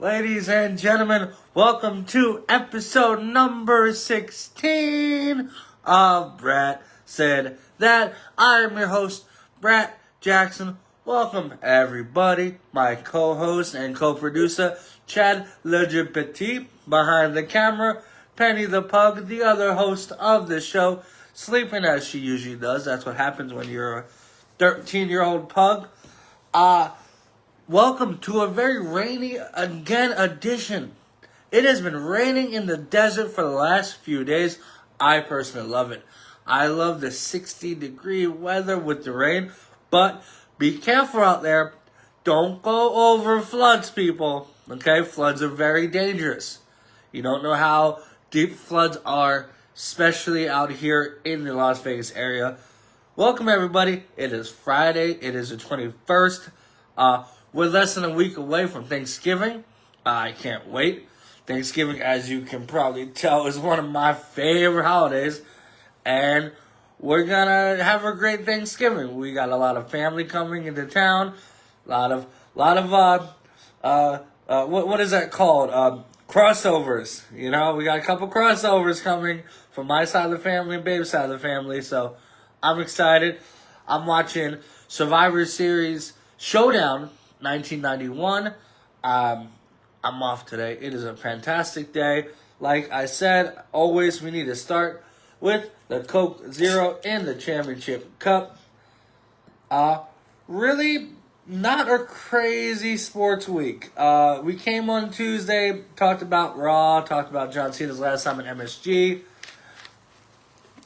Ladies and gentlemen, welcome to episode number 16 of Brat Said That. I am your host, BratJackson. Welcome, everybody. My co-host and co-producer, Chad Legipetit, behind the camera. Penny the Pug, the other host of the show, sleeping as she usually does. That's what happens when you're a 13-year-old pug. Welcome to a very rainy edition. It has been raining in the desert for the last few days. I personally love it. I love the 60-degree weather with the rain, but be careful out there. Don't go over floods, people. Okay, floods are very dangerous. You don't know how deep floods are, especially out here in the Las Vegas area. Welcome, everybody. It is Friday. It is the 21st. We're less than a week away from Thanksgiving. I can't wait. Thanksgiving, as you can probably tell, is one of my favorite holidays. And we're going to have a great Thanksgiving. We got a lot of family coming into town. A lot of what is that called? Crossovers. You know, we got a couple crossovers coming from my side of the family and Babe's side of the family. So I'm excited. I'm watching Survivor Series Showdown 1991. I'm off today. It is a fantastic day. Like I said, always we need to start with the Coke Zero in the Championship Cup. Really not a crazy sports week. We came on Tuesday, talked about Raw, talked about John Cena's last time in MSG.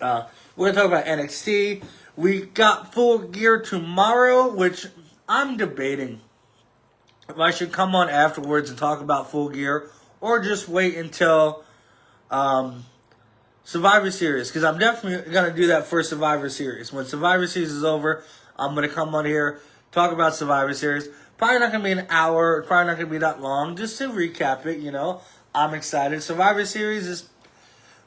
We're going to talk about NXT. We got Full Gear tomorrow, which I'm debating if I should come on afterwards and talk about Full Gear or just wait until Survivor Series, because I'm definitely going to do that for Survivor Series. When Survivor Series is over, I'm going to come on here, talk about Survivor Series. Probably not going to be an hour, probably not going to be that long, just to recap it, you know. I'm excited. Survivor Series is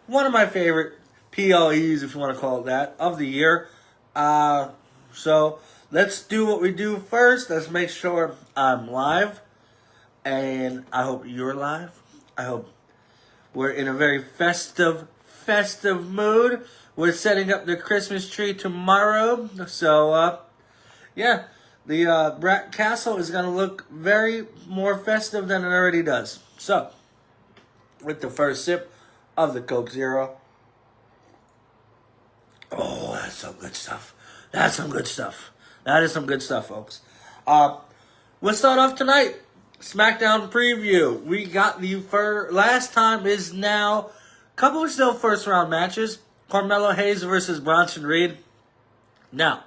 one of my favorite PLEs, if you want to call it that, of the year. So let's do what we do first. Let's make sure I'm live. And I hope you're live. I hope we're in a very festive mood. We're setting up the Christmas tree tomorrow. So, yeah. The Brat Castle is going to look very more festive than it already does. So, with the first sip of the Coke Zero. Oh, that's some good stuff. That's some good stuff. That is some good stuff, folks. We'll start off tonight. SmackDown preview. We got the last time is now. Couple of still first round matches. Carmelo Hayes versus Bronson Reed. Now,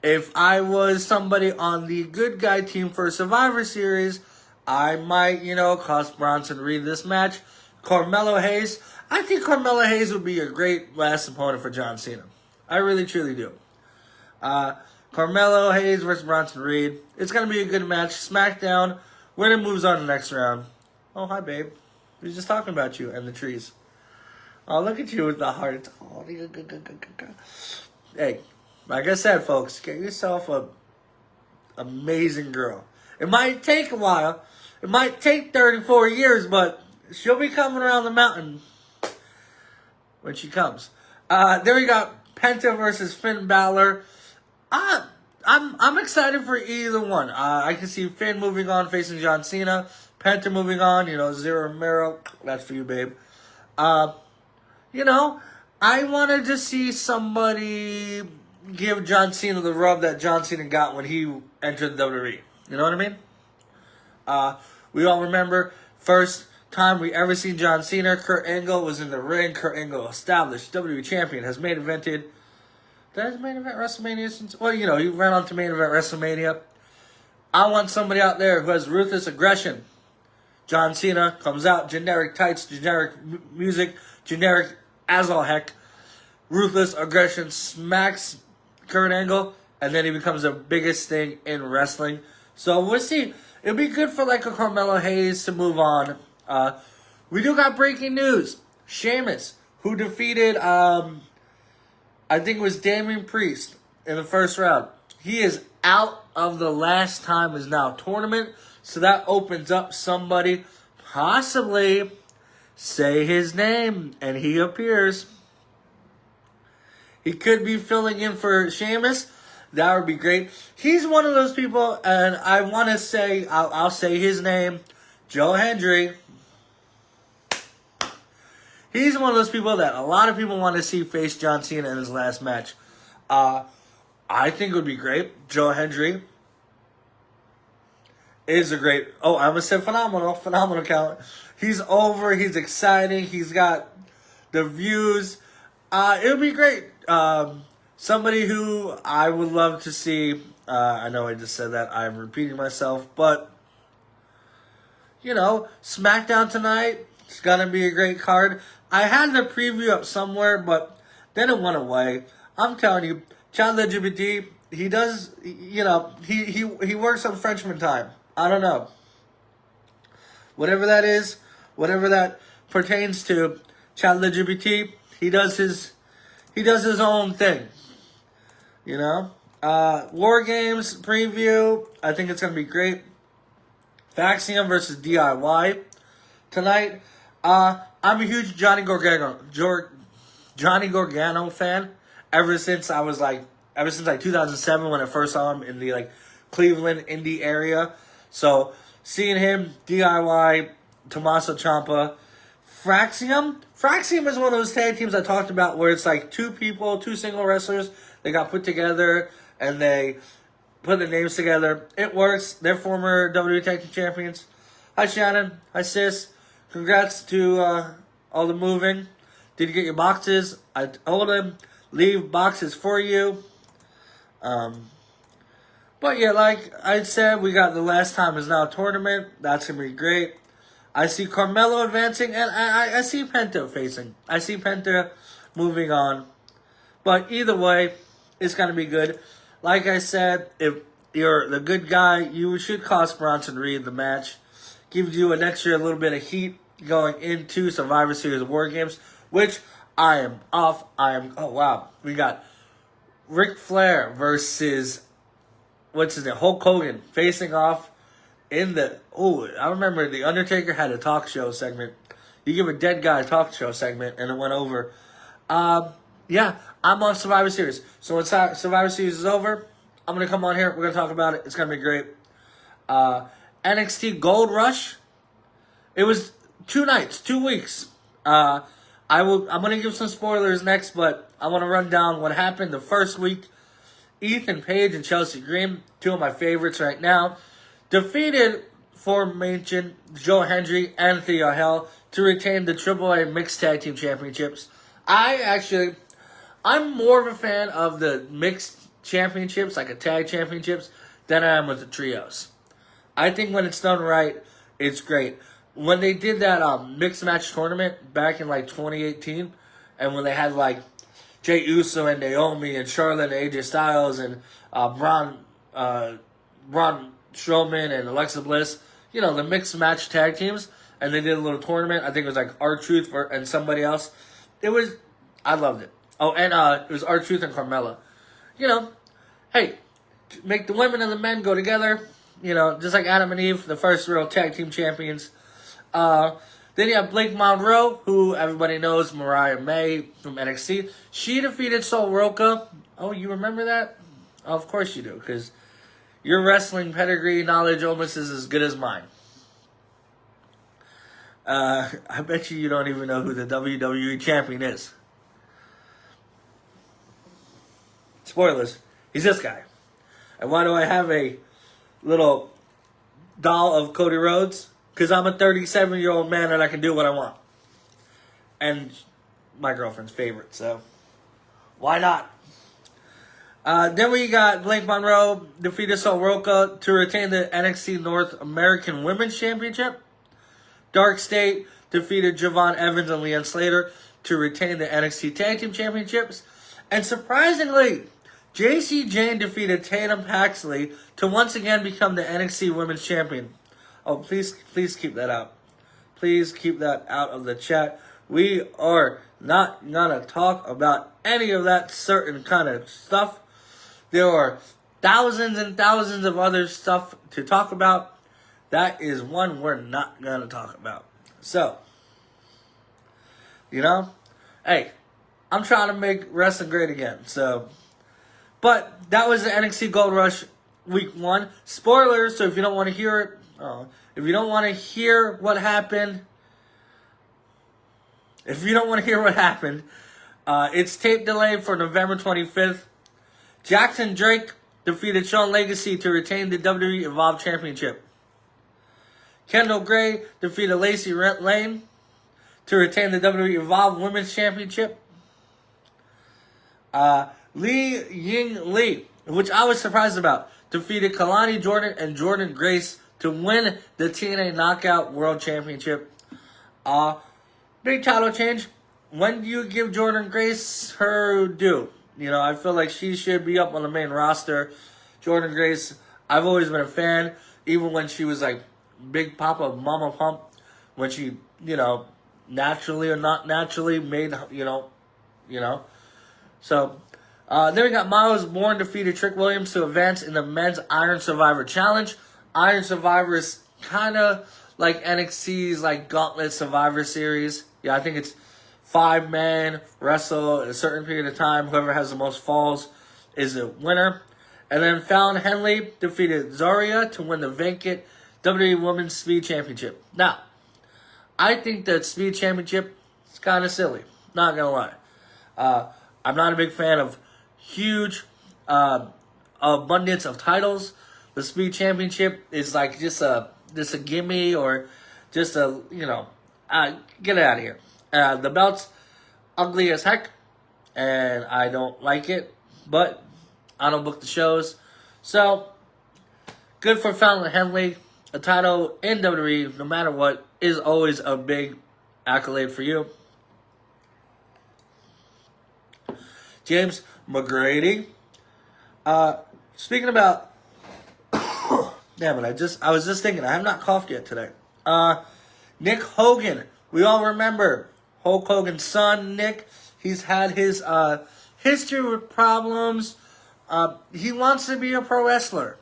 if I was somebody on the good guy team for Survivor Series, I might, cost Bronson Reed this match. Carmelo Hayes. I think Carmelo Hayes would be a great last opponent for John Cena. I really, truly do. Carmelo Hayes versus Bronson Reed. It's going to be a good match. SmackDown. Winner moves on to the next round. Oh, hi, babe. We were just talking about you and the trees. Oh, look at you with the heart. Oh, hey, like I said, folks, get yourself a amazing girl. It might take a while. It might take 34 years, but she'll be coming around the mountain when she comes. There we got Penta versus Finn Balor. I'm excited for either one. I can see Finn moving on, facing John Cena. Penta moving on, Zero Romero. That's for you, babe. I wanted to see somebody give John Cena the rub that John Cena got when he entered the WWE. You know what I mean? We all remember first time we ever seen John Cena. Kurt Angle was in the ring. Kurt Angle, established WWE champion, has main evented. Did he main event WrestleMania since? Well, he ran on to main event WrestleMania. I want somebody out there who has ruthless aggression. John Cena comes out, generic tights, generic music, generic as all heck. Ruthless aggression smacks Kurt Angle, and then he becomes the biggest thing in wrestling. So we'll see. It'll be good for like a Carmelo Hayes to move on. We do got breaking news. Sheamus, who defeated, I think it was Damian Priest in the first round. He is out of the last time is now tournament. So that opens up somebody, possibly say his name, and he appears. He could be filling in for Sheamus. That would be great. He's one of those people, and I want to say, I'll say his name, Joe Hendry. He's one of those people that a lot of people want to see face John Cena in his last match. I think it would be great. Joe Hendry is a great... Oh, I almost said phenomenal. Phenomenal count. He's over. He's exciting. He's got the views. It would be great. Somebody who I would love to see... I know I just said that. I'm repeating myself. But, you know, SmackDown tonight. It's going to be a great card. I had the preview up somewhere, but then it went away. I'm telling you, Chad LGBT, he does, you know, he works on Frenchman time. I don't know. Whatever that is, whatever that pertains to, Chad LGBT, he does his own thing. You know? War Games preview, I think it's going to be great. Faxion versus DIY tonight. I'm a huge Johnny Gargano fan ever since 2007 when I first saw him in the Cleveland indie area. So seeing him, DIY, Tommaso Ciampa, Faxion is one of those tag teams I talked about where it's like two single wrestlers, they got put together and they put their names together. It works. They're former WWE Tag Team Champions. Hi Shannon. Hi sis. Congrats to all the moving. Did you get your boxes? I told him, leave boxes for you. But yeah, like I said, we got the Last Time Is Now tournament. That's going to be great. I see Carmelo advancing, and I see Penta facing. I see Penta moving on. But either way, it's going to be good. Like I said, if you're the good guy, you should cost Bronson Reed the match. Gives you an extra little bit of heat going into Survivor Series War Games, which I am off. Oh wow. We got Ric Flair versus, Hulk Hogan facing off in the, I remember the Undertaker had a talk show segment. You give a dead guy a talk show segment and it went over. Yeah, I'm on Survivor Series. So when Survivor Series is over, I'm going to come on here. We're going to talk about it. It's going to be great. NXT Gold Rush. It was 2 nights, 2 weeks. I'm going to give some spoilers next, but I want to run down what happened the first week. Ethan Page and Chelsea Green, 2 of my favorites right now, defeated aforementioned Joe Hendry and Thea Hell to retain the AAA Mixed Tag Team Championships. I'm more of a fan of the Mixed Championships, like a Tag Championships, than I am with the Trios. I think when it's done right, it's great. When they did that mixed match tournament back in 2018, and when they had Jey Uso and Naomi and Charlotte and AJ Styles and Braun Strowman and Alexa Bliss, the mixed match tag teams, and they did a little tournament. I think it was R-Truth and somebody else. I loved it. Oh, and it was R-Truth and Carmella. Hey, make the women and the men go together. Just like Adam and Eve, the first real tag team champions. Then you have Blake Monroe, who everybody knows, Mariah May from NXT. She defeated Sol Roca. Oh, you remember that? Oh, of course you do, because your wrestling pedigree knowledge almost is as good as mine. I bet you don't even know who the WWE champion is. Spoilers. He's this guy. And why do I have a little doll of Cody Rhodes? Because I'm a 37-year-old man and I can do what I want. And my girlfriend's favorite, so why not? Then we got Blake Monroe defeated Sol Roca to retain the NXT North American Women's Championship. Dark State defeated Javon Evans and Leanne Slater to retain the NXT Tag Team Championships. And surprisingly, JC Jane defeated Tatum Paxley to once again become the NXT Women's Champion. Oh, please keep that out. Please keep that out of the chat. We are not going to talk about any of that certain kind of stuff. There are thousands and thousands of other stuff to talk about. that is one we're not going to talk about. So, you know, hey, I'm trying to make wrestling great again. So, but that was the NXT Gold Rush Week 1. Spoilers, so if you don't want to hear it, if you don't want to hear what happened, it's tape delayed for November 25th. Jackson Drake defeated Shawn Legacy to retain the WWE Evolve Championship. Kendall Gray defeated Lacey Lane to retain the WWE Evolve Women's Championship. Li Ying Lee, which I was surprised about, defeated Kalani Jordan and Jordan Grace to win the TNA Knockout World Championship. Big title change. When do you give Jordan Grace her due? You know, I feel like she should be up on the main roster. Jordan Grace, I've always been a fan, even when she was like Big Papa Mama Pump, when she, naturally or not naturally made, So, then we got Miles Bourne defeated Trick Williams to advance in the men's Iron Survivor Challenge. Iron Survivor is kind of like NXT's like Gauntlet Survivor Series. Yeah, I think it's 5-man wrestle in a certain period of time. Whoever has the most falls is the winner. And then Fallon Henley defeated Zarya to win the vacant WWE Women's Speed Championship. Now, I think that Speed Championship is kind of silly. Not going to lie. I'm not a big fan of huge abundance of titles. The Speed Championship is like just a gimme or just a, get it out of here. The belt's ugly as heck, and I don't like it, but I don't book the shows. So, good for Fallon Henley. A title in WWE, no matter what, is always a big accolade for you. James McGrady. Speaking about, damn it, I was just thinking, I have not coughed yet today. Nick Hogan. We all remember Hulk Hogan's son, Nick. He's had his history with problems. He wants to be a pro wrestler.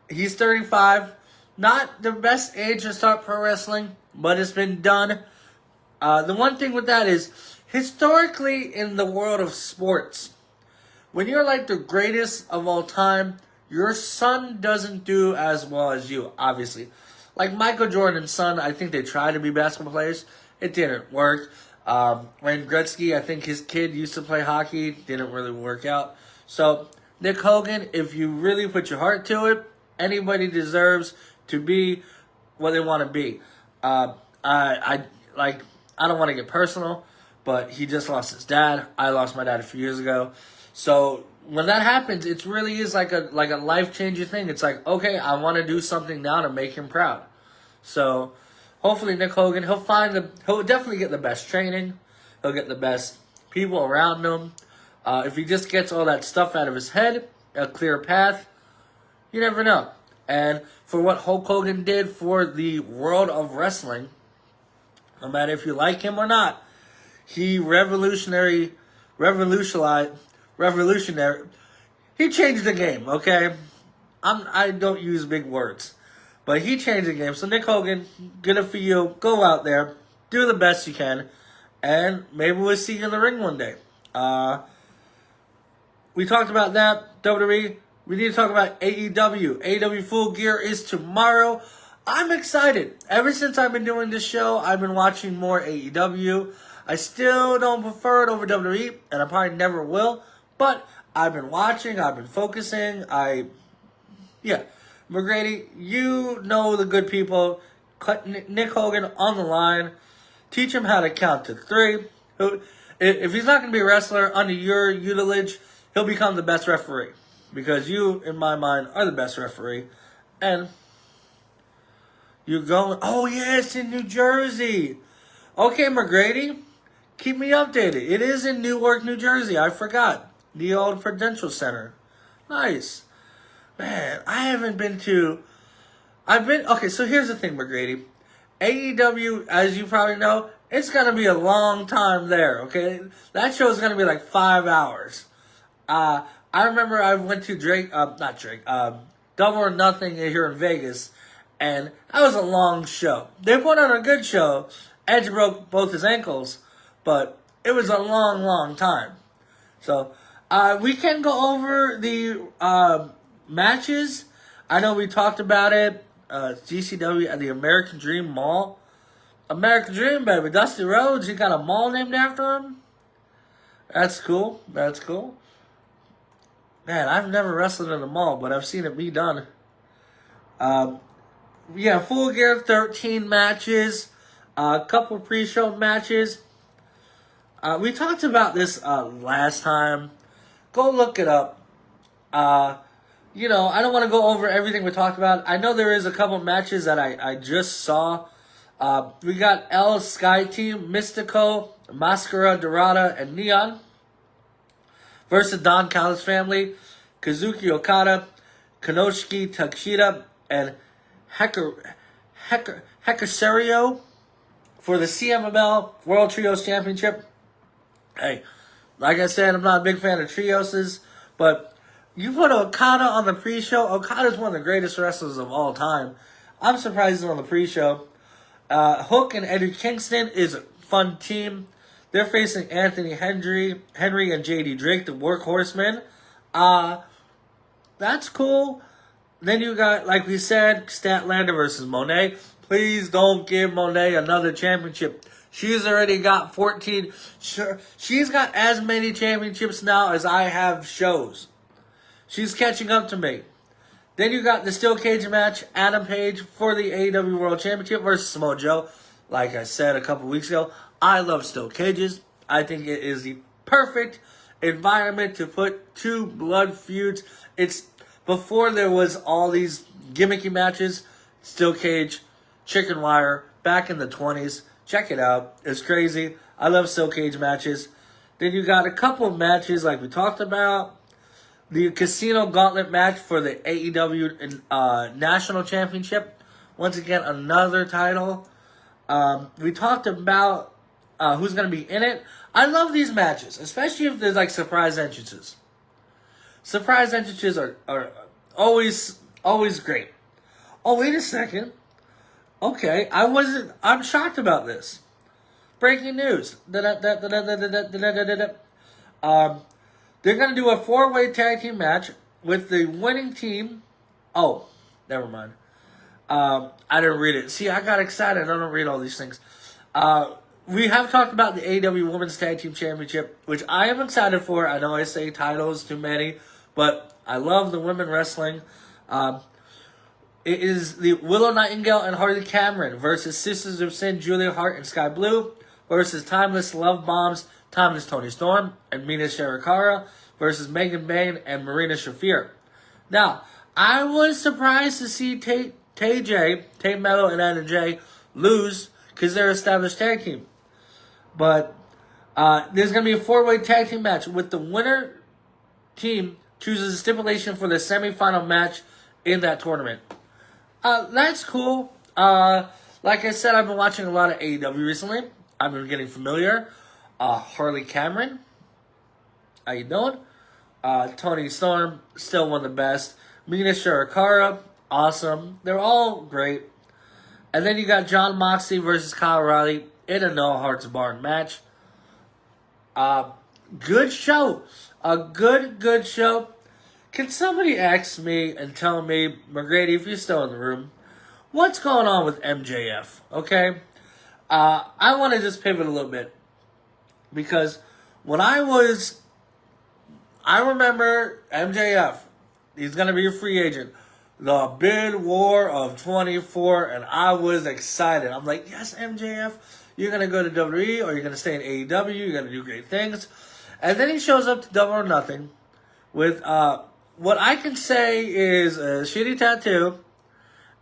He's 35. Not the best age to start pro wrestling, but it's been done. The one thing with that is, historically in the world of sports, when you're like the greatest of all time, your son doesn't do as well as you, obviously. Like Michael Jordan's son, I think they tried to be basketball players. It didn't work. Wayne Gretzky, I think his kid used to play hockey. Didn't really work out. So, Nick Hogan, if you really put your heart to it, anybody deserves to be what they want to be. I don't want to get personal, but he just lost his dad. I lost my dad a few years ago. So when that happens, it really is like a life-changing thing. It's like, okay, I want to do something now to make him proud. So hopefully Nick Hogan, he'll definitely get the best training. He'll get the best people around him. If he just gets all that stuff out of his head, a clear path, you never know. And for what Hulk Hogan did for the world of wrestling, no matter if you like him or not, he revolutionary. He changed the game, okay? I don't use big words, but he changed the game. So Nick Hogan, good for you. Go out there, do the best you can, and maybe we'll see you in the ring one day. We talked about that, WWE. We need to talk about AEW. AEW Full Gear is tomorrow. I'm excited. Ever since I've been doing this show, I've been watching more AEW. I still don't prefer it over WWE, and I probably never will. But I've been watching. I've been focusing. McGrady, you know the good people. Cut Nick Hogan on the line. Teach him how to count to 3. If he's not going to be a wrestler under your tutelage, he'll become the best referee. Because you, in my mind, are the best referee. And you're going, oh yeah, it's in New Jersey. Okay, McGrady, keep me updated. It is in Newark, New Jersey. I forgot. The old Prudential Center. Nice. Man, I haven't been to... Okay, so here's the thing, McGrady. AEW, as you probably know, it's going to be a long time there, okay? That show is going to be like 5 hours. I remember I went to Double or Nothing here in Vegas, And that was a long show. They put on a good show. Edge broke both his ankles, but it was a long, long time. So, we can go over the matches. I know we talked about it. GCW at the American Dream Mall. American Dream, baby. Dusty Rhodes, he got a mall named after him. That's cool. That's cool. Man, I've never wrestled in a mall, but I've seen it be done. Full Gear 13 matches. A couple pre-show matches. We talked about this last time. Go look it up. I don't want to go over everything we talked about. I know there is a couple matches that I just saw. We got El Sky Team, Mystico, Mascara Dorada, and Neon versus Don Callis family, Kazuki Okada, Konosuke Takeshita, and Hikasario for the CMLL World Trios Championship. Hey, like I said, I'm not a big fan of trioses, but you put Okada on the pre-show. Okada's one of the greatest wrestlers of all time. I'm surprised he's on the pre-show. Hook and Eddie Kingston is a fun team. They're facing Anthony Henry and JD Drake, the Workhorsemen. That's cool. Then you got, like we said, Statlander versus Monet. Please don't give Monet another championship. She's already got 14. She's got as many championships now as I have shows. She's catching up to me. Then you got the steel cage match, Adam Page for the AEW World Championship versus Samoa Joe. Like I said a couple weeks ago, I love steel cages. I think it is the perfect environment to put two blood feuds. It's before there was all these gimmicky matches, steel cage, chicken wire, back in the 20s. Check it out. It's crazy. I love steel cage matches. Then you got a couple of matches like we talked about. The Casino Gauntlet match for the AEW National Championship. Once again, another title. We talked about who's going to be in it. I love these matches, especially if there's like surprise entrances. Surprise entrances are always great. Oh, wait a second. Okay, I'm shocked about this. Breaking news. They're going to do a 4-way tag team match with the winning team. Oh, never mind. I didn't read it. See, I got excited. I don't read all these things. We have talked about the AEW Women's Tag Team Championship, which I am excited for. I know I say titles too many, but I love the women wrestling. It is the Willow Nightingale and Harley Cameron versus Sisters of Sin, Julia Hart and Sky Blue versus Timeless Love Bombs, Timeless Tony Storm and Mina Shirakawa versus Megan Bayne and Marina Shafir. Now, I was surprised to see Tate Mello and Anna Jay lose because they're established tag team. But there's going to be a 4-way tag team match with the winner team chooses a stipulation for the semifinal match in that tournament. That's cool. Like I said, I've been watching a lot of AEW recently. I've been getting familiar. Harley Cameron, how you doing? Tony Storm, still one of the best. Mina Shirakawa, awesome. They're all great. And then you got John Moxley versus Kyle O'Reilly in a No Hearts Barred match. Good show. A good show. Can somebody ask me and tell me, McGrady, if you're still in the room, what's going on with MJF? Okay? I want to just pivot a little bit. Because when I remember MJF, he's going to be a free agent. The bid war of 24, and I was excited. I'm like, yes, MJF, you're going to go to WWE, or you're going to stay in AEW, you're going to do great things. And then he shows up to Double or Nothing with what I can say is a shitty tattoo,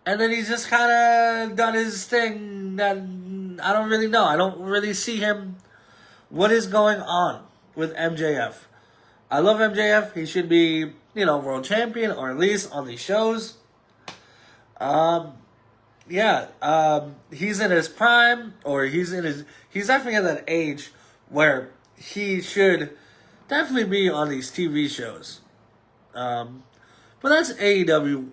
and then he's just kind of done his thing that I don't really know. I don't really see him. What is going on with MJF? I love MJF. He should be, world champion or at least on these shows. He's in his prime, or he's definitely at that age where he should definitely be on these TV shows. But that's AEW.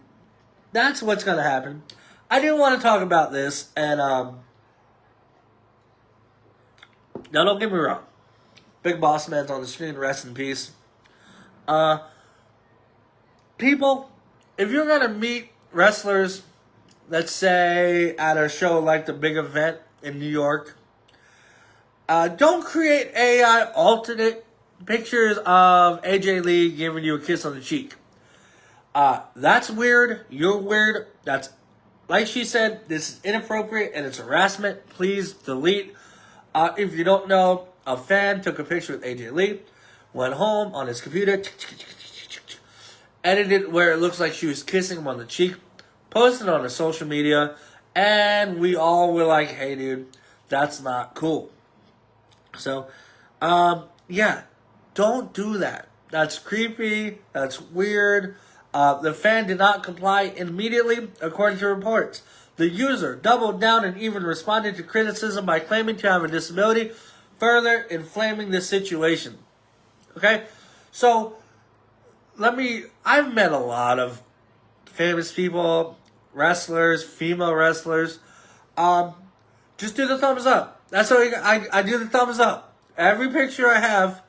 That's what's going to happen. I do want to talk about this, and now don't get me wrong. Big Boss Man's on the screen, rest in peace. People, if you're going to meet wrestlers, let's say at a show like the big event in New York, don't create AI alternate pictures of AJ Lee giving you a kiss on the cheek. That's weird. You're weird. That's, like she said, this is inappropriate and it's harassment. Please delete. If you don't know, a fan took a picture with AJ Lee, went home on his computer, edited where it looks like she was kissing him on the cheek, posted on her social media, and we all were like, hey dude, that's not cool. So, yeah, don't do that. That's creepy. That's weird. The fan did not comply immediately, according to reports. The user doubled down and even responded to criticism by claiming to have a disability, further inflaming the situation. Okay? So, I've met a lot of famous people, wrestlers, female wrestlers. Just do the thumbs up. That's how I do the thumbs up. Every picture I have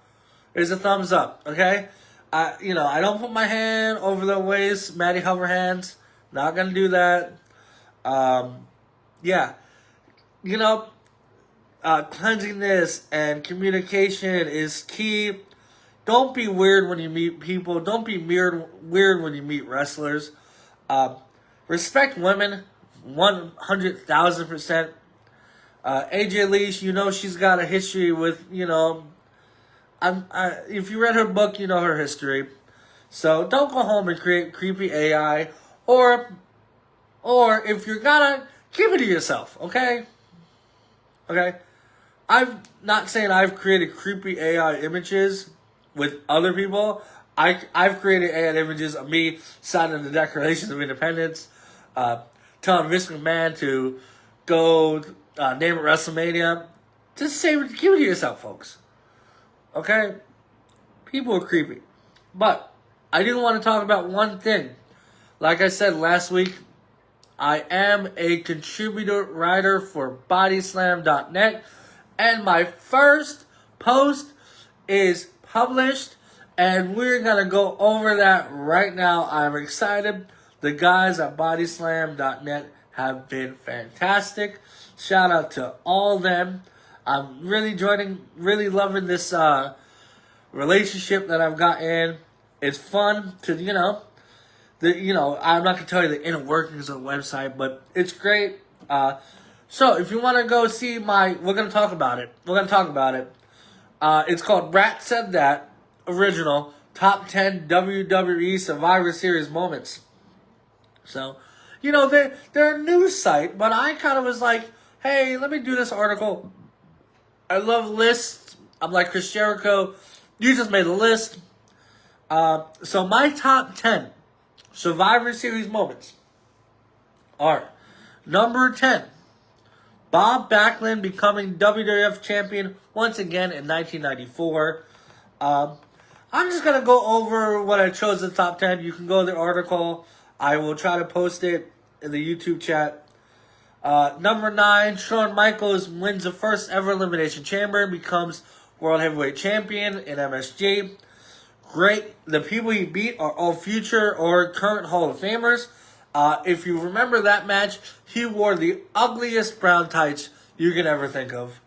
is a thumbs up, okay? I don't put my hand over the waist, Maddie hover hands. Not gonna do that. Yeah. Cleanliness and communication is key. Don't be weird when you meet people. Don't be weird when you meet wrestlers. Respect women, 100,000%. AJ Lee, she's got a history with, if you read her book, you know her history. So don't go home and create creepy AI, or if you're gonna, keep it to yourself, okay? Okay? I'm not saying I've created creepy AI images with other people. I've created AI images of me signing the Declaration of Independence, telling Vince McMahon to go name it WrestleMania. Just keep it to yourself, folks. Okay? People are creepy. But I do want to talk about one thing. Like I said last week, I am a contributor writer for Bodyslam.net, and my first post is published, and we're going to go over that right now. I'm excited. The guys at Bodyslam.net have been fantastic. Shout out to all of them. I'm really loving this relationship that I've got in. It's fun to, I'm not going to tell you the inner workings of the website, but it's great. So if you want to go see we're going to talk about it. It's called Brat Said That, original, top 10 WWE Survivor Series moments. So, they're a news site, but I kind of was like, hey, let me do this article. I love lists. I'm like Chris Jericho. You just made a list. So my top 10 Survivor Series moments are: number 10, Bob Backlund becoming WWF champion once again in 1994. I'm just going to go over what I chose the top 10. You can go to the article. I will try to post it in the YouTube chat. Number 9, Shawn Michaels wins the first ever Elimination Chamber, becomes World Heavyweight Champion in MSG. Great. The people he beat are all future or current Hall of Famers. If you remember that match, he wore the ugliest brown tights you can ever think of.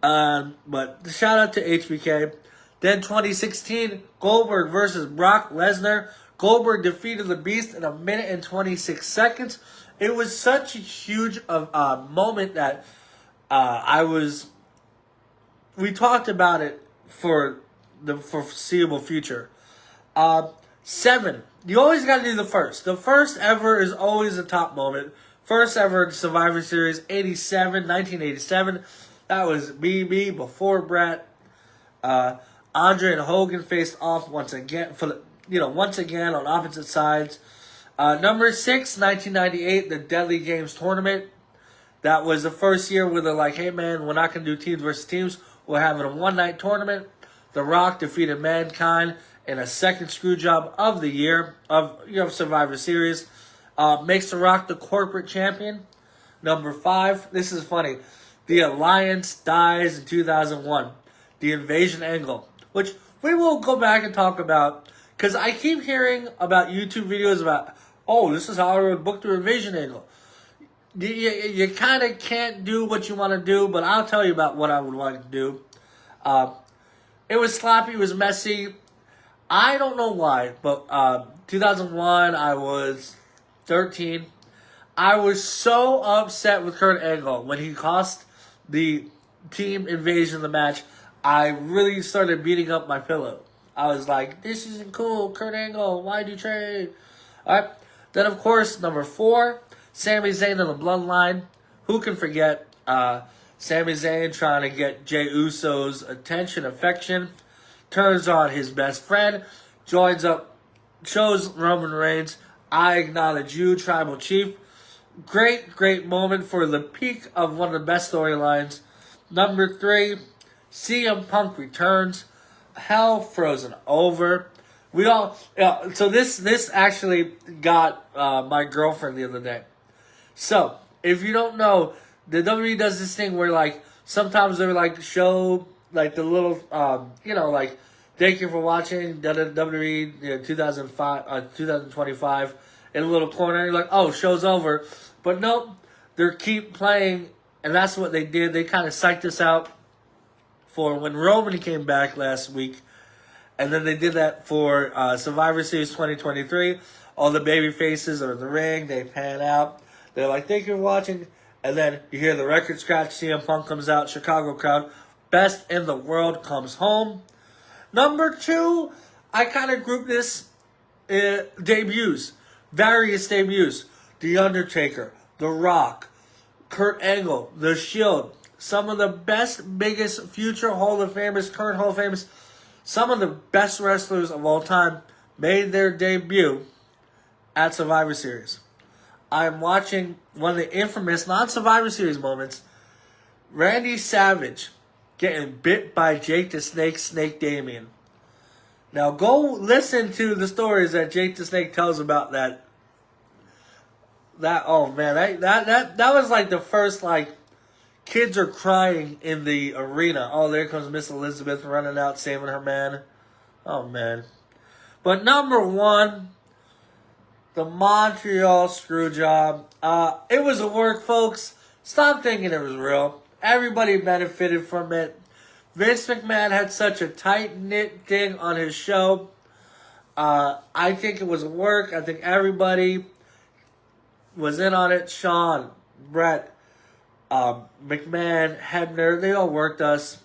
But shout out to HBK. Then 2016, Goldberg versus Brock Lesnar. Goldberg defeated the Beast in 1 minute and 26 seconds. It was such a huge moment that we talked about it for the foreseeable future. 7, you always got to do the first. The first ever is always a top moment. First ever Survivor Series, 1987. That was BB before Brat. Andre and Hogan faced off once again on opposite sides. Number 6, 1998, the Deadly Games tournament. That was the first year where they're like, hey man, we're not going to do teams versus teams. We're having a one-night tournament. The Rock defeated Mankind in a second screw job of the year of Survivor Series. makes The Rock the corporate champion. Number 5, this is funny. The Alliance dies in 2001. The Invasion angle, which we will go back and talk about, because I keep hearing about YouTube videos about, oh, this is how I would book the Invasion angle. You kind of can't do what you want to do, but I'll tell you about what I would like to do. It was sloppy, it was messy. I don't know why, but 2001, I was 13. I was so upset with Kurt Angle when he cost the team Invasion the match. I really started beating up my pillow. I was like, this isn't cool, Kurt Angle, why'd you trade? Alright, then of course, number 4, Sami Zayn and the Bloodline. Who can forget Sami Zayn trying to get Jey Uso's attention, affection, turns on his best friend, joins up, shows Roman Reigns, I acknowledge you, Tribal Chief. Great moment for the peak of one of the best storylines. Number 3, CM Punk returns. Hell frozen over. We all so this actually got my girlfriend the other day. So if you don't know, the WWE does this thing where like sometimes they're like show like the little like thank you for watching WWE 2025 in a little corner. You're like, oh, show's over. But nope, they keep playing, and that's what they did. They kind of psyched us out for when Roman came back last week, and then they did that for Survivor Series 2023. All the baby faces are in the ring. They pan out. They're like, thank you for watching. And then you hear the record scratch. CM Punk comes out. Chicago crowd. Best in the world comes home. Number 2, I kind of group this debuts. Various debuts. The Undertaker, The Rock, Kurt Angle, The Shield, some of the best, biggest future Hall of Famers, current Hall of Famers, some of the best wrestlers of all time made their debut at Survivor Series. I'm watching one of the infamous non-Survivor Series moments, Randy Savage getting bit by Jake the Snake Damien. Now go listen to the stories that Jake the Snake tells about that. That was like the first like kids are crying in the arena. Oh, there comes Miss Elizabeth running out saving her man. Oh man. But number 1, the Montreal Screwjob. It was a work, folks. Stop thinking it was real. Everybody benefited from it. Vince McMahon had such a tight-knit thing on his show. I think it was a work. I think everybody was in on it. Sean, Brat, McMahon, Hebner, they all worked us.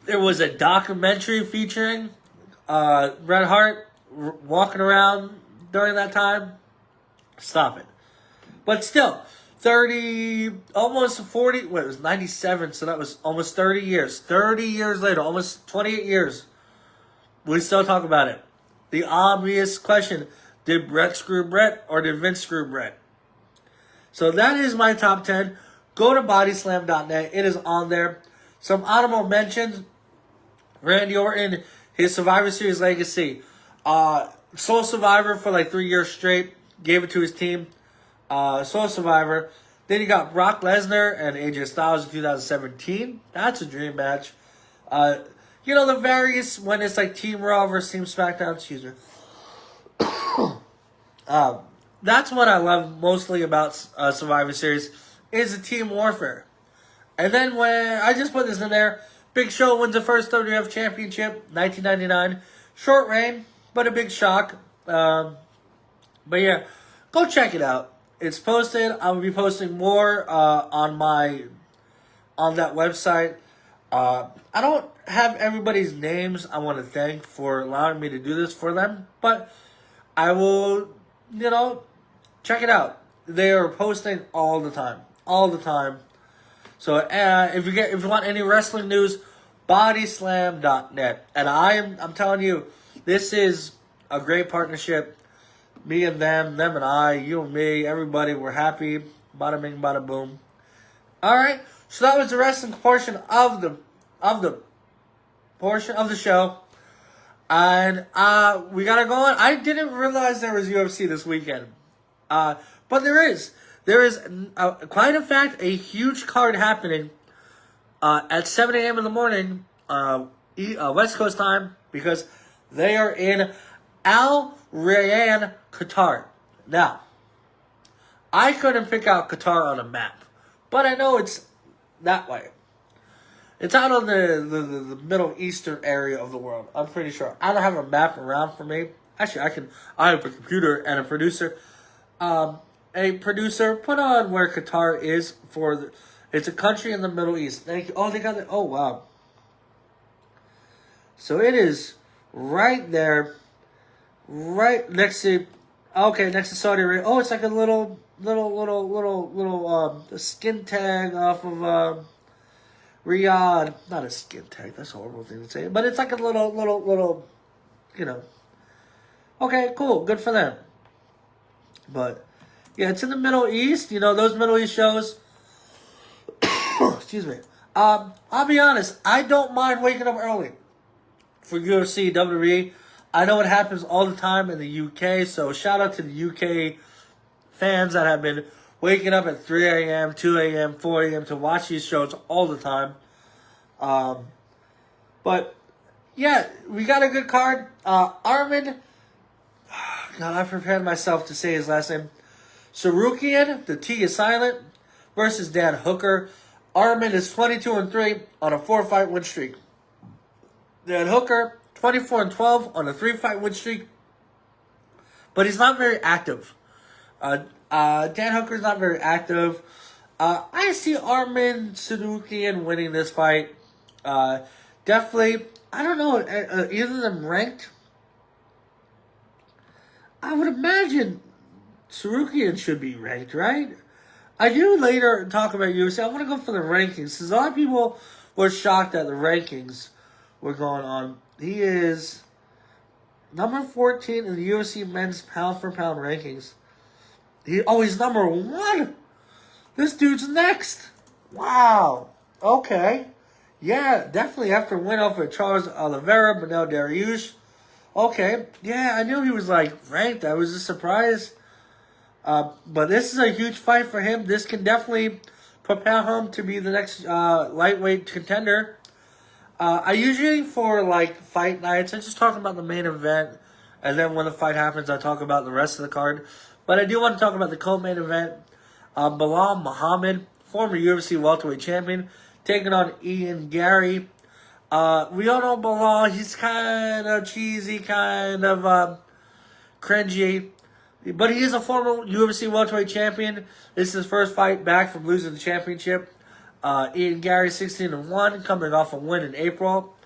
There was a documentary featuring Bret Hart walking around during that time. Stop it. But still, 30, almost 40, it was 97, so that was almost 30 years. 30 years later, almost 28 years, we still talk about it. The obvious question, did Bret screw Bret or did Vince screw Bret? So that is my top 10. Go to bodyslam.net. It is on there. Some honorable mentions. Randy Orton, his Survivor Series legacy. Sole Survivor for like 3 years straight. Gave it to his team. Sole Survivor. Then you got Brock Lesnar and AJ Styles in 2017. That's a dream match. The various, when it's like Team Raw versus Team SmackDown, excuse me. That's what I love mostly about Survivor Series, is the team warfare. And then when I just put this in there, Big Show wins the first WWF Championship, 1999. Short reign, but a big shock. But yeah, go check it out. It's posted. I will be posting more on that website. I don't have everybody's names I want to thank for allowing me to do this for them, but I will, check it out. They are posting all the time. So if you want any wrestling news, bodyslam.net. And I'm telling you, this is a great partnership. Me and them and I, you and me, everybody, we're happy. Bada bing, bada boom. All right. So that was the wrestling portion of the show. And we got to go on. I didn't realize there was UFC this weekend. But there is. There is, quite in fact, a huge card happening at 7 a.m. in the morning, West Coast time, because they are in Al Rayyan, Qatar. Now, I couldn't pick out Qatar on a map, but I know it's that way. It's out on the Middle Eastern area of the world. I'm pretty sure. I don't have a map around for me. Actually, I have a computer and a producer. Put on where Qatar is it's a country in the Middle East. They got it. Oh, wow. So it is right there, right next to Saudi Arabia. Oh, it's like a little skin tag off of Riyadh. Not a skin tag. That's a horrible thing to say. But it's like a little, Okay, cool. Good for them. But, yeah, it's in the Middle East. Those Middle East shows. Excuse me. I'll be honest. I don't mind waking up early for UFC, WWE. I know it happens all the time in the UK. So, shout out to the UK fans that have been waking up at 3 a.m., 2 a.m., 4 a.m. to watch these shows all the time. But, yeah, we got a good card. Armin, God, I prepared myself to say his last name. Sarukian, the T is silent, versus Dan Hooker. Armin is 22-3 on a 4-fight win streak. Dan Hooker, 24-12 on a 3-fight win streak. But he's not very active. Dan Hooker's not very active. I see Armin Sarukian winning this fight. Definitely, I don't know, either of them ranked. I would imagine Sarukian should be ranked, right? I do later talk about UFC. I want to go for the rankings, because a lot of people were shocked that the rankings were going on. He is number 14 in the UFC men's pound-for-pound rankings. He's number 1? This dude's next. Wow. Okay. Yeah, definitely after a win over Charles Oliveira, Beneil Dariush. Okay. Yeah, I knew he was, ranked. I was just surprised. But this is a huge fight for him. This can definitely propel him to be the next lightweight contender. I usually, for fight nights, I just talk about the main event, and then when the fight happens, I talk about the rest of the card. But I do want to talk about the co-main event. Bilal Muhammad, former UFC welterweight champion, taking on Ian Gary. We all know Bilal. He's kind of cheesy, kind of cringy. But he is a former UFC welterweight champion. This is his first fight back from losing the championship. Ian Gary, 16-1, coming off a win in April.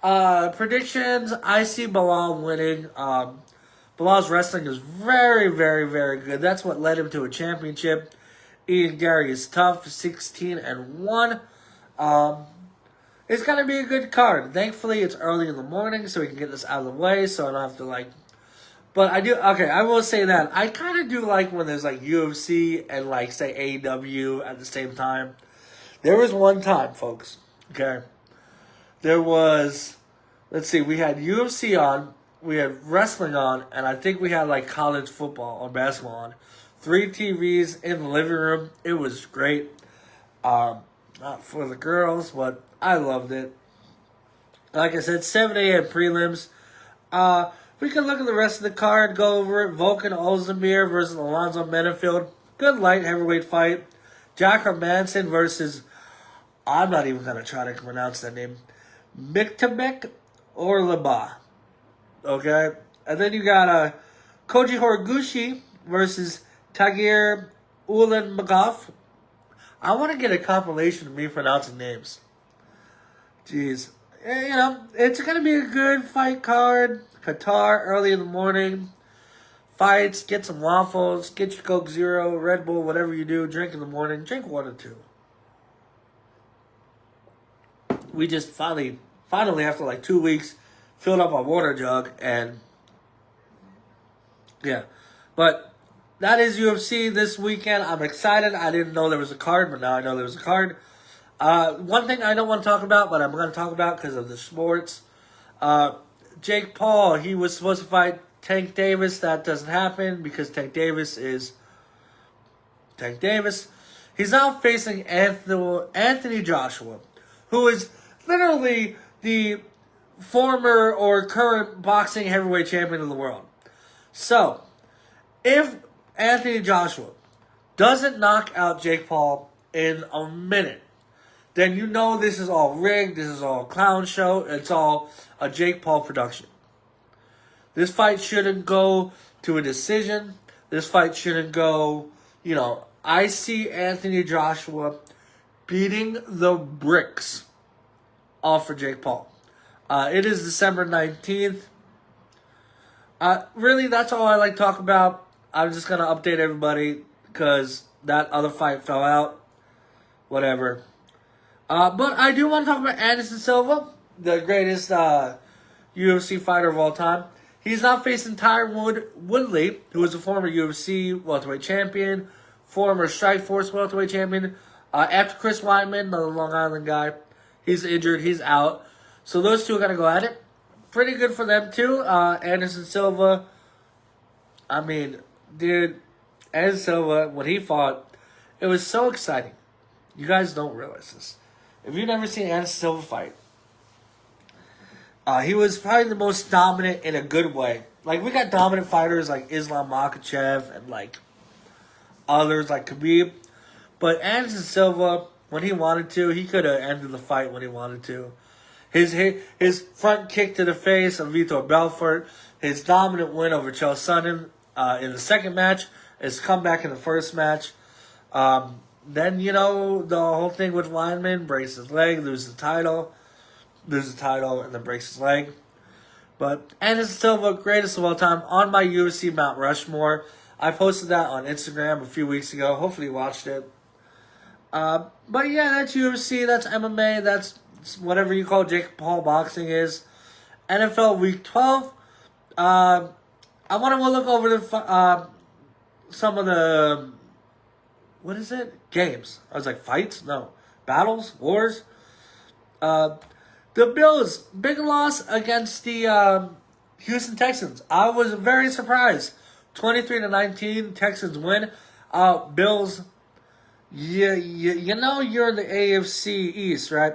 Predictions, I see Bilal winning. Bilal's wrestling is very, very, very good. That's what led him to a championship. Ian Gary is tough, 16-1. It's going to be a good card. Thankfully, it's early in the morning, so we can get this out of the way, so I don't have to, But I will say that. I kind of do like when there's, UFC and, say, AEW at the same time. There was one time, folks, okay? There was, let's see, we had UFC on, we had wrestling on, and I think we had, college football or basketball on. 3 TVs in the living room. It was great. Not for the girls, but I loved it. Like I said, 7 a.m. prelims. We can look at the rest of the card, go over it. Volkan Ozdemir versus Alonzo Menafield. Good light heavyweight fight. Jack Hermanson versus, I'm not even going to try to pronounce that name, Miktabek or Leba. Okay? And then you got Koji Horiguchi versus Tagir Ulanbekov. I want to get a compilation of me pronouncing names. Jeez. It's going to be a good fight card. Qatar, early in the morning. Fights, get some waffles, get your Coke Zero, Red Bull, whatever you do. Drink in the morning. Drink 1 or 2. We just finally after 2 weeks, filled up our water jug, and yeah. But that is UFC this weekend. I'm excited. I didn't know there was a card, but now I know there was a card. One thing I don't want to talk about, but I'm going to talk about because of the sports. Jake Paul. He was supposed to fight Tank Davis. That doesn't happen because Tank Davis is Tank Davis. He's now facing Anthony Joshua, who is literally the former or current boxing heavyweight champion of the world. So, if Anthony Joshua doesn't knock out Jake Paul in a minute, then you know this is all rigged, this is all a clown show, it's all a Jake Paul production. This fight shouldn't go to a decision. This fight shouldn't go, I see Anthony Joshua beating the bricks off for Jake Paul. It is December 19th. Really, that's all I like to talk about. I'm just going to update everybody because that other fight fell out. Whatever. But I do want to talk about Anderson Silva, the greatest UFC fighter of all time. He's now facing Tyron Woodley, who is a former UFC welterweight champion, former Strikeforce welterweight champion. After Chris Weidman, the Long Island guy, he's injured, he's out. So those two are going to go at it. Pretty good for them, too. Anderson Silva, Anderson Silva, when he fought, it was so exciting. You guys don't realize this. If you've never seen Anderson Silva fight, he was probably the most dominant in a good way. Like, we got dominant fighters like Islam Makhachev and, others like Khabib. But Anderson Silva, when he wanted to, he could have ended the fight when he wanted to. His front kick to the face of Vitor Belfort, his dominant win over Chael Sonnen in the second match, his comeback in the first match. Then, the whole thing with Weidman, breaks his leg, loses the title, and then breaks his leg. But Anderson Silva, greatest of all time, on my UFC Mount Rushmore. I posted that on Instagram a few weeks ago. Hopefully you watched it. But yeah, that's UFC, that's MMA, that's whatever you call Jake Paul boxing is. NFL Week 12. I want to look over some of the, what is it? Games. I was like, fights? No. Battles? Wars? The Bills, big loss against the Houston Texans. I was very surprised. 23-19, Texans win. Bills, you're in the AFC East, right?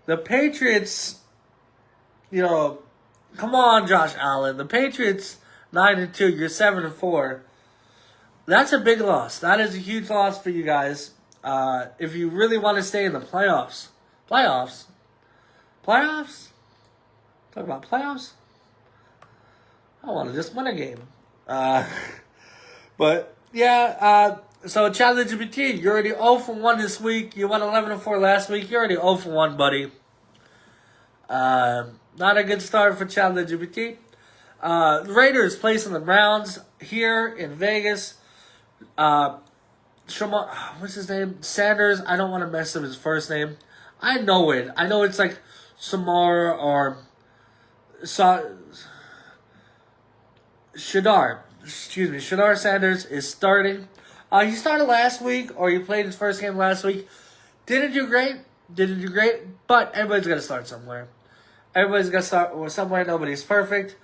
The Patriots, come on, Josh Allen. The Patriots, 9-2, you're 7-4. That's a big loss. That is a huge loss for you guys. If you really want to stay in the playoffs. Playoffs? Talk about playoffs? I want to just win a game. But, yeah, so Challenge GPT, you're already 0-1 this week. You went 11-4 last week. You're already 0-1, buddy. Not a good start for Challenge GPT. The Raiders placing the Browns here in Vegas. What's his name? Sanders. I don't want to mess up his first name. I know it. I know it's like Samar or Shadar. Excuse me. Shadar Sanders is starting. He started last week, or he played his first game last week. Didn't do great, but everybody's got to start somewhere. Everybody's got to start somewhere. Nobody's perfect.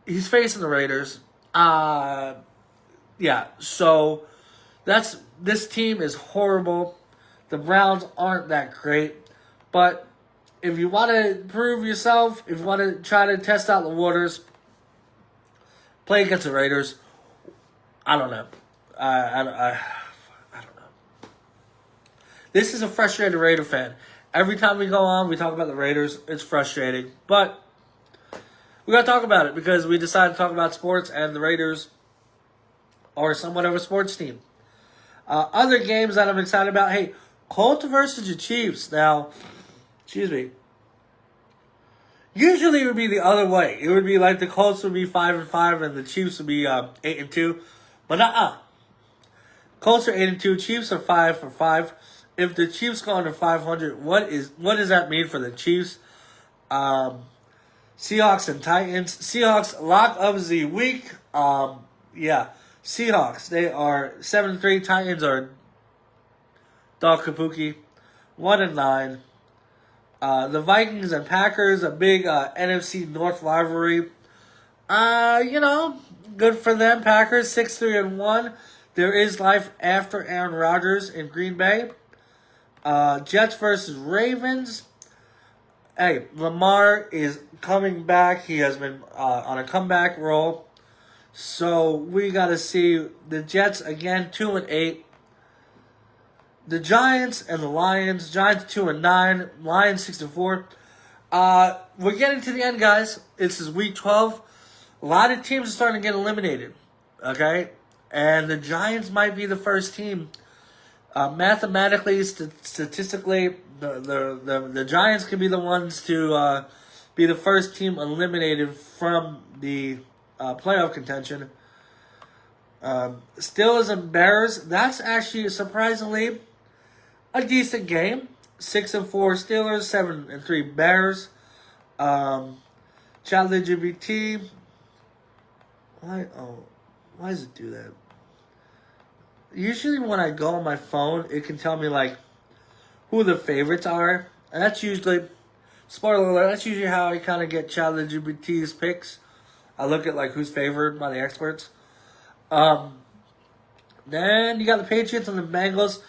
He's facing the Raiders. Yeah, so this team is horrible. The Browns aren't that great. But if you want to prove yourself, if you want to try to test out the waters, play against the Raiders. I don't know. I don't know. This is a frustrated Raider fan. Every time we go on, we talk about the Raiders. It's frustrating. But we got to talk about it because we decided to talk about sports, and the Raiders are somewhat of a sports team. Other games that I'm excited about. Hey, Colts versus the Chiefs. Now, excuse me. Usually it would be the other way. It would be like the Colts would be 5-5 and the Chiefs would be 8-2. But Colts are 8-2. Chiefs are 5-5. If the Chiefs go under 500, what does that mean for the Chiefs? Seahawks and Titans. Seahawks lock of the week. Yeah, Seahawks. They are 7-3. Titans are dog kabuki, 1-9. The Vikings and Packers, a big NFC North rivalry. Good for them. Packers 6-3-1. There is life after Aaron Rodgers in Green Bay. Jets versus Ravens. Hey, Lamar is coming back. He has been on a comeback roll. So we got to see the Jets again, 2-8. The Giants and the Lions. Giants 2-9. Lions 6-4. We're getting to the end, guys. This is week 12. A lot of teams are starting to get eliminated. Okay, and the Giants might be the first team. Mathematically, statistically, the Giants can be the ones to be the first team eliminated from the playoff contention. Steelers and Bears. That's actually surprisingly a decent game. 6-4 Steelers, 7-3 Bears. Child LGBT. Why does it do that? Usually when I go on my phone, it can tell me like who the favorites are. And that's usually, spoiler alert, that's usually how I kind of get Child LGBT's picks. I look at like who's favored by the experts. Then you got the Patriots and the Bengals.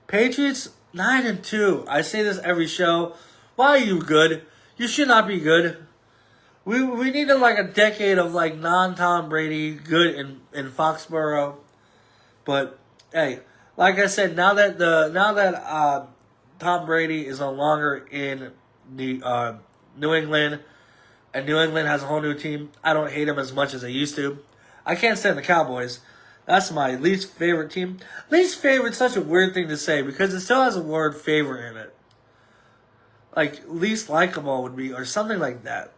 Patriots 9-2. I say this every show. Why are you good? You should not be good. We needed like a decade of like non-Tom Brady good in Foxborough. But hey, like I said, now that Tom Brady is no longer in the New England, and New England has a whole new team, I don't hate him as much as I used to. I can't stand the Cowboys. That's my least favorite team. Least favorite is such a weird thing to say because it still has a word favorite in it. Like least likable would be, or something like that.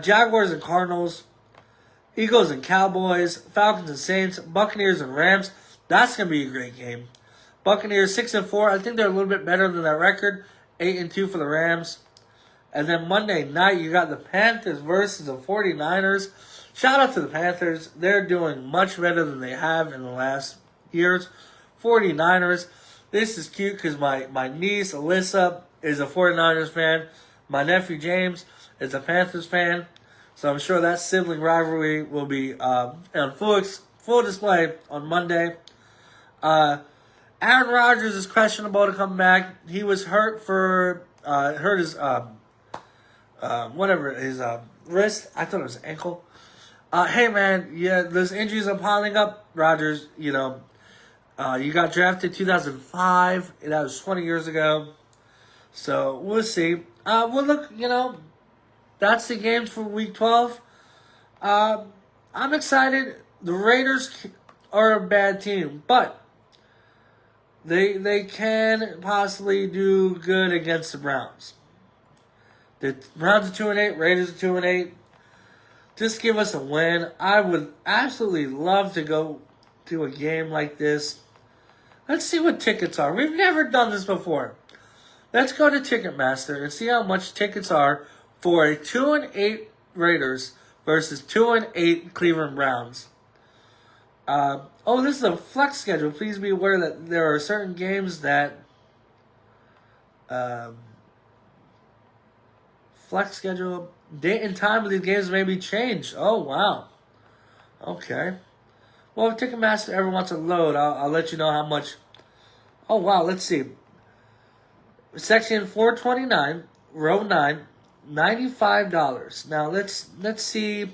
Jaguars and Cardinals, Eagles and Cowboys, Falcons and Saints, Buccaneers and Rams. That's going to be a great game. Buccaneers 6-4. I think they're a little bit better than that record. 8-2 for the Rams. And then Monday night, you got the Panthers versus the 49ers. Shout out to the Panthers. They're doing much better than they have in the last years. 49ers. This is cute because my niece, Alyssa, is a 49ers fan. My nephew, James, is a Panthers fan. So I'm sure that sibling rivalry will be on full display on Monday. Aaron Rodgers is questionable to come back. He was hurt his wrist. I thought it was ankle. Hey man, yeah, those injuries are piling up. Rodgers, you got drafted 2005. That was 20 years ago. So we'll see. That's the games for week 12. I'm excited. The Raiders are a bad team, but they can possibly do good against the Browns. The Browns are 2-8, Raiders are 2-8. Just give us a win. I would absolutely love to go to a game like this. Let's see what tickets are. We've never done this before. Let's go to Ticketmaster and see how much tickets are for a 2-8 Raiders versus 2-8 Cleveland Browns. This is a flex schedule. Please be aware that there are certain games that flex schedule date and time of these games may be changed. Oh wow. Okay. Well, if Ticketmaster ever wants to load, I'll let you know how much. Oh wow. Let's see. Section 429, row 9, $95. Now let's see.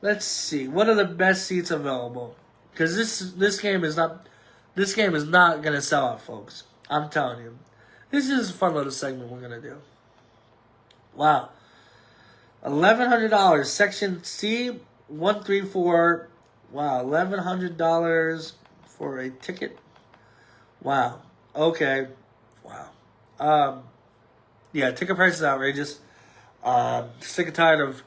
Let's see. What are the best seats available? Because this game is not gonna sell out, folks. I'm telling you. This is a fun little segment we're gonna do. Wow. $1,100. Section C 134. Wow, $1,100 for a ticket. Wow. Okay. Wow. Yeah, ticket price is outrageous. Sick and tired of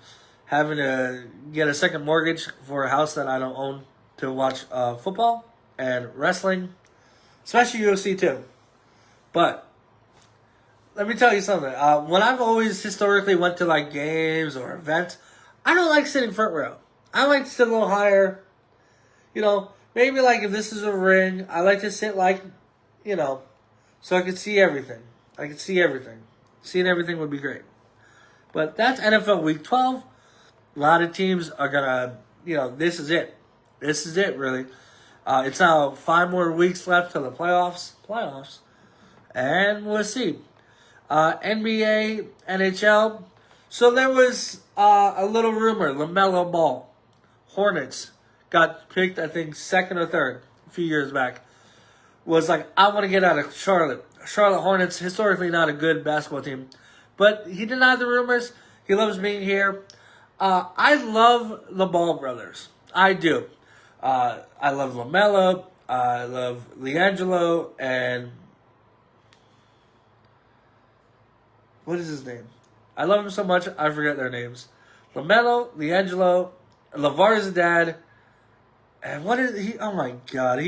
having to get a second mortgage for a house that I don't own to watch football and wrestling, especially UFC too. But let me tell you something. When I've always historically went to like games or events, I don't like sitting front row. I like to sit a little higher. Maybe like if this is a ring, I like to sit like, so I can see everything. Seeing everything would be great. But that's NFL Week 12. A lot of teams are going to, this is it. This is it, really. It's now 5 more weeks left to the playoffs. And we'll see. NBA, NHL. So there was a little rumor. LaMelo Ball, Hornets, got picked, I think, second or third a few years back. Was like, I want to get out of Charlotte. Charlotte Hornets, historically not a good basketball team. But he denied the rumors. He loves being here. I love the Ball brothers. I do. I love LaMelo. I love LiAngelo. And what is his name? I love him so much, I forget their names. LaMelo, LiAngelo, LeVar's dad. And what is he? Oh my God.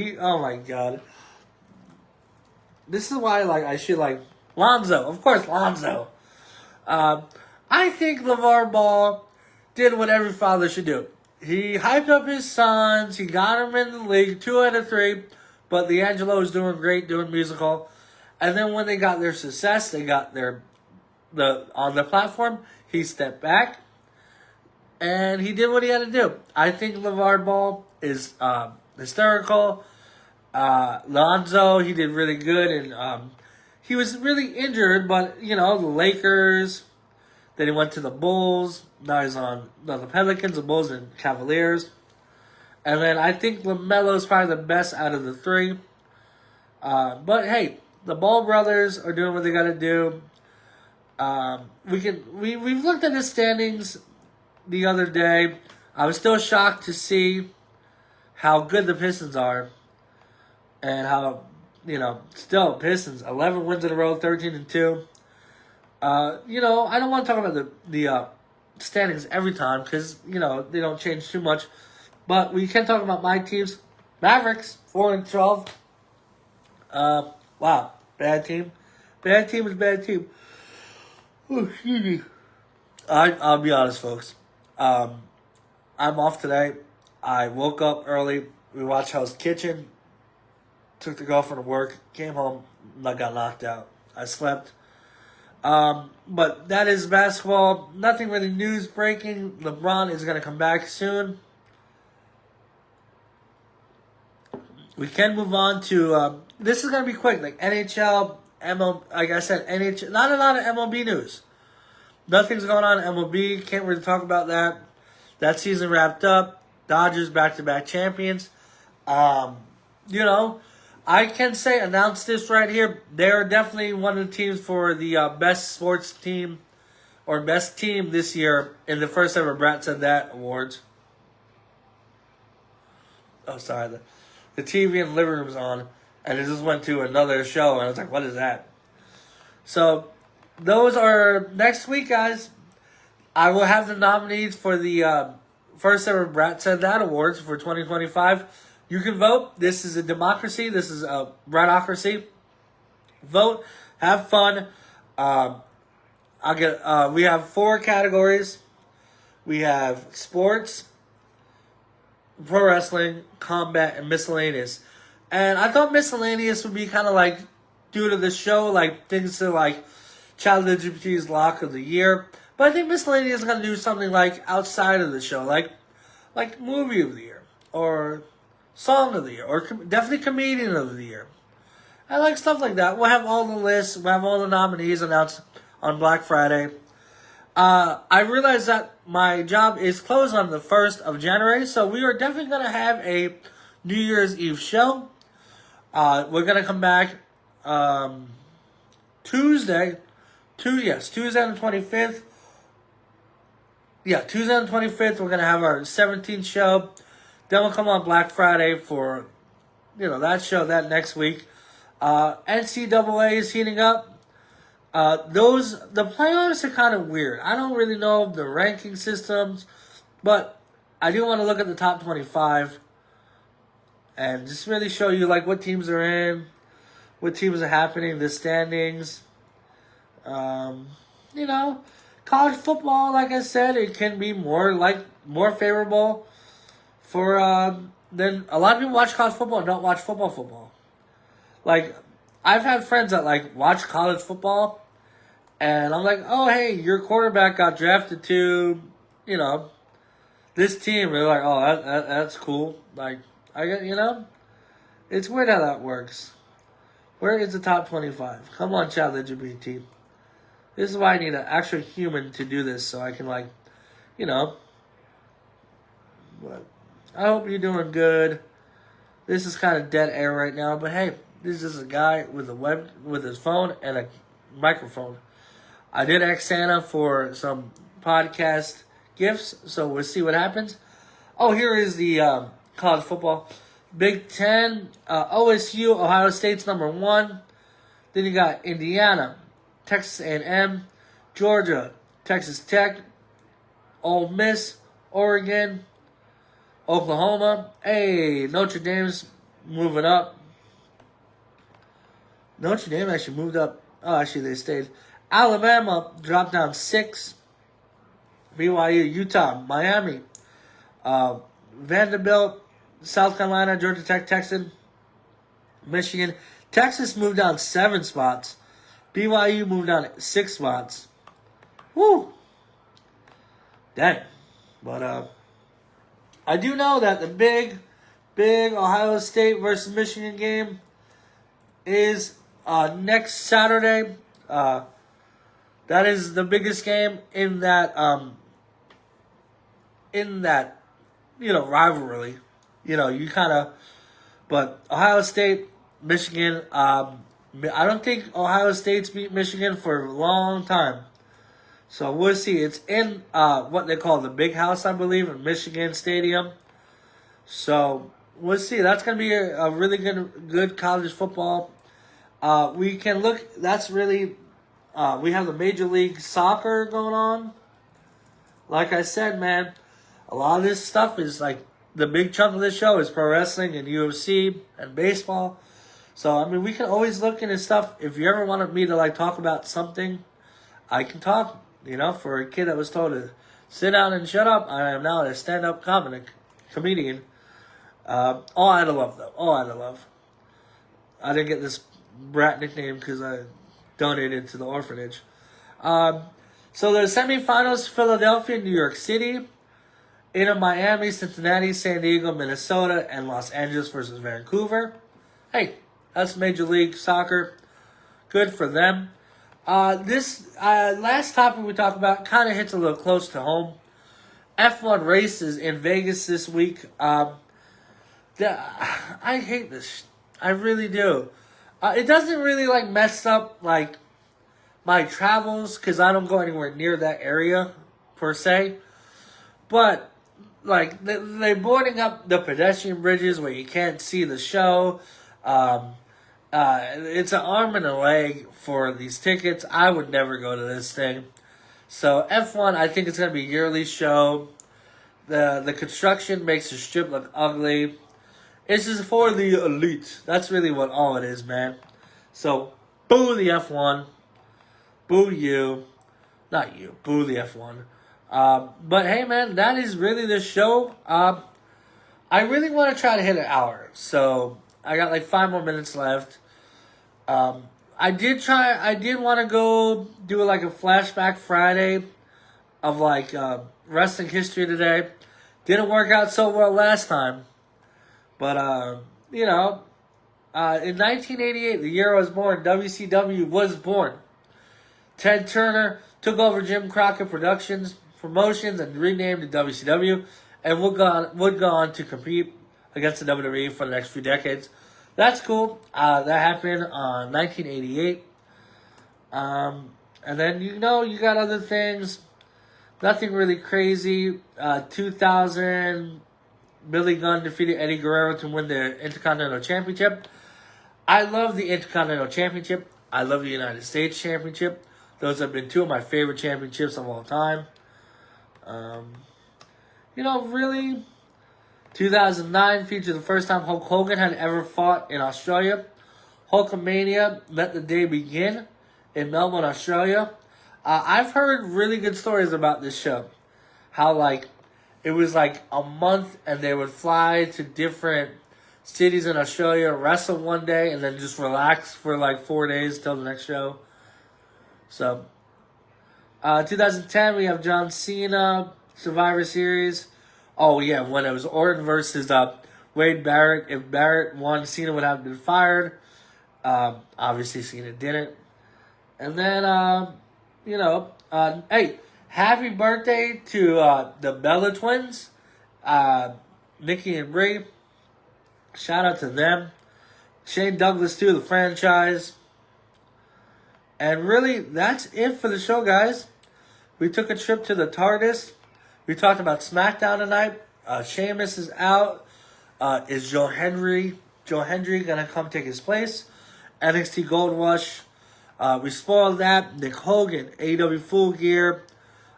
This is why I should Lonzo. Of course, Lonzo. I think LeVar Ball did what every father should do. He hyped up his sons. He got them in the league, 2 out of 3. But LiAngelo was doing great, doing musical. And then when they got their success, they got on the platform, he stepped back. And he did what he had to do. I think LeVar Ball is hysterical. Lonzo, he did really good. And he was really injured, but, the Lakers. Then he went to the Bulls. Now he's on the Pelicans, the Bulls, and Cavaliers. And then I think LaMelo is probably the best out of the 3. But hey, the Ball brothers are doing what they got to do. We've looked at the standings the other day. I was still shocked to see how good the Pistons are, and how still Pistons 11 wins in a row, 13-2. I don't want to talk about the standings every time because they don't change too much, but we can talk about my teams. Mavericks 4-12. Wow, bad team. Bad team is bad team. Oh, excuse me. I'll be honest, folks. I'm off today. I woke up early. We watched Hell's Kitchen. Took the girlfriend to work. Came home. I got knocked out. I slept. But that is basketball. Nothing really news breaking. LeBron is going to come back soon. We can move on to... this is going to be quick. NHL... like I said, NHL, not a lot of MLB news. Nothing's going on in MLB. Can't really talk about that. That season wrapped up. Dodgers back-to-back champions. I can say, announce this right here. They're definitely one of the teams for the best sports team or best team this year in the first ever Brat Said That awards. Oh, sorry. The TV in the living room's on. And it just went to another show, and I was like, what is that? So, those are next week, guys. I will have the nominees for the first ever Brat Said That Awards for 2025. You can vote. This is a democracy. This is a Bratocracy. Vote. Have fun. We have 4 categories. We have sports, pro wrestling, combat, and miscellaneous. And I thought miscellaneous would be kind of due to the show, things to Child LGBT's Lock of the Year. But I think miscellaneous is going to do something outside of the show, like movie of the year, or song of the year, or definitely comedian of the year. I like stuff like that. We'll have all the lists, we'll have all the nominees announced on Black Friday. I realize that my job is closed on the 1st of January, so we are definitely going to have a New Year's Eve show. We're going to come back Tuesday on the 25th. Yeah, Tuesday on the 25th, we're going to have our 17th show. Then we'll come on Black Friday for, that show, that next week. NCAA is heating up. The playoffs are kind of weird. I don't really know the ranking systems, but I do want to look at the top 25 and just really show you what teams are in, what teams are happening, the standings. College football, like I said, it can be more favorable for then a lot of people watch college football and don't watch football. I've had friends that watch college football, And I'm like, oh, hey, your quarterback got drafted to, you know, this team. They're like, oh, that's cool. Like, it's weird how that works. Where is the top 25? Come on, Chad LGBT. This is why I need an actual human to do this so I can, like, you know. But I hope you're doing good. This is kind of dead air right now, but hey, this is a guy with his phone and a microphone. I did ask Santa for some podcast gifts, so we'll see what happens. Oh, here is the college football. Big Ten, OSU, Ohio State's number 1. Then you got Indiana, Texas A&M, Georgia, Texas Tech, Ole Miss, Oregon, Oklahoma. Hey, Notre Dame's moving up. Notre Dame actually moved up. Oh, actually, they stayed. Alabama dropped down 6. BYU, Utah, Miami, Vanderbilt, South Carolina, Georgia Tech, Texas, Michigan. Texas moved down 7 spots. BYU moved down 6 spots. Woo! Dang. But I do know that the big Ohio State versus Michigan game is next Saturday. That is the biggest game in that rivalry. You kind of, but Ohio State, Michigan. I don't think Ohio State's beat Michigan for a long time. So we'll see. It's in what they call the Big House, I believe, in Michigan Stadium. So we'll see. That's going to be a really good college football. We can look. That's really. We have the Major League Soccer going on. Like I said, man, a lot of this stuff is like the big chunk of this show is pro wrestling and UFC and baseball. So, I mean, we can always look into stuff. If you ever wanted me to, like, talk about something, I can talk. For a kid that was told to sit down and shut up, I am now a stand-up comedian. All out of love, though. All out of love. I didn't get this Brat nickname because I donated to the orphanage. So the semifinals, Philadelphia, New York City, Inter Miami, Cincinnati, San Diego, Minnesota, and Los Angeles versus Vancouver. Hey, that's Major League Soccer. Good for them. This last topic we talked about kind of hits a little close to home. F1 races in Vegas this week. I hate this. I really do. It doesn't really mess up my travels because I don't go anywhere near that area per se. But they're boarding up the pedestrian bridges where you can't see the show. It's an arm and a leg for these tickets. I would never go to this thing. So F1, I think it's gonna be a yearly show. The construction makes the strip look ugly. It's just for the elite. That's really what all it is, man. So, boo the F1. Boo you. Not you. Boo the F1. But hey, man, that is really the show. I really want to try to hit an hour. So, I got 5 more minutes left. I did want to go do a flashback Friday of wrestling history today. Didn't work out so well last time. But, in 1988, the year I was born, WCW was born. Ted Turner took over Jim Crockett Promotions and renamed it WCW and would go on to compete against the WWE for the next few decades. That's cool. That happened on 1988. And then, you got other things. Nothing really crazy. 2000... Billy Gunn defeated Eddie Guerrero to win the Intercontinental Championship. I love the Intercontinental Championship. I love the United States Championship. Those have been 2 of my favorite championships of all time. Really, 2009 featured the first time Hulk Hogan had ever fought in Australia. Hulkamania Let the Day Begin in Melbourne, Australia. I've heard really good stories about this show. How, it was a month and they would fly to different cities in Australia, wrestle one day, and then just relax for 4 days till the next show. So, 2010, we have John Cena, Survivor Series. Oh, yeah, when it was Orton versus Wade Barrett. If Barrett won, Cena would have been fired. Obviously, Cena didn't. And then, hey, happy birthday to the Bella twins, Nikki and Brie. Shout out to them. Shane Douglas, too, the franchise. And really, that's it for the show, guys. We took a trip to the TARDIS. We talked about SmackDown tonight. Sheamus is out. Is Joe Hendry going to come take his place? NXT Gold Rush. We spoiled that. Nick Hogan, AEW Full Gear.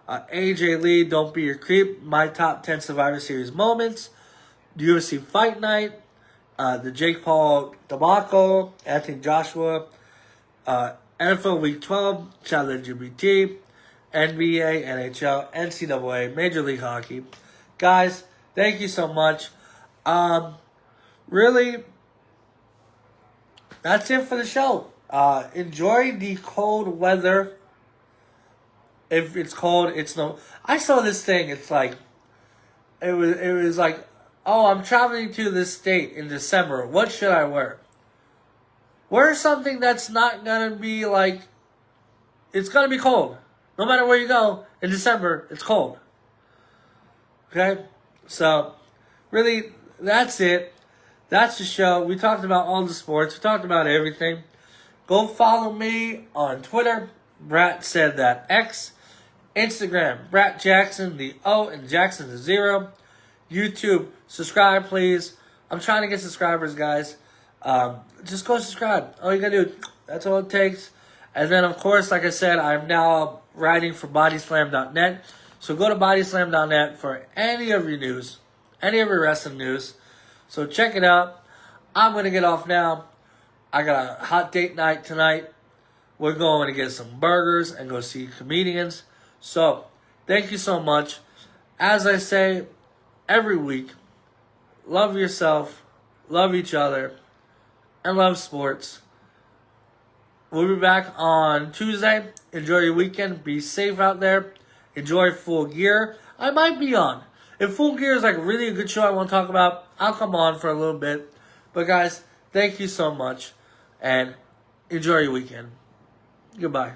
AJ Lee, Don't Be Your Creep. My top 10 Survivor Series moments. UFC Fight Night. The Jake Paul debacle. Anthony Joshua. NFL Week 12. Child LGBT. NBA, NHL, NCAA, Major League Hockey. Guys, thank you so much. Really, that's it for the show. Enjoy the cold weather. If it's cold, it's no. I saw this thing. It's like, it was like, oh, I'm traveling to this state in December. What should I wear? Wear something that's not gonna be like. It's gonna be cold. No matter where you go, in December, it's cold. Okay? So, really, that's it. That's the show. We talked about all the sports. We talked about everything. Go follow me on Twitter, BratSaidThatX. Instagram, BratJackson, the O and Jackson the 0. YouTube, subscribe, please. I'm trying to get subscribers, guys. Just go subscribe. All you gotta do, that's all it takes. And then, of course, like I said, I'm now writing for bodyslam.net. So go to bodyslam.net for any of your news, any of your wrestling news. So check it out. I'm going to get off now. I got a hot date night tonight. We're going to get some burgers and go see comedians. So thank you so much. As I say every week, love yourself, love each other, and love sports. We'll be back on Tuesday. Enjoy your weekend. Be safe out there. Enjoy Full Gear. I might be on. If Full Gear is like really a good show I want to talk about, I'll come on for a little bit. But guys, thank you so much. And enjoy your weekend. Goodbye.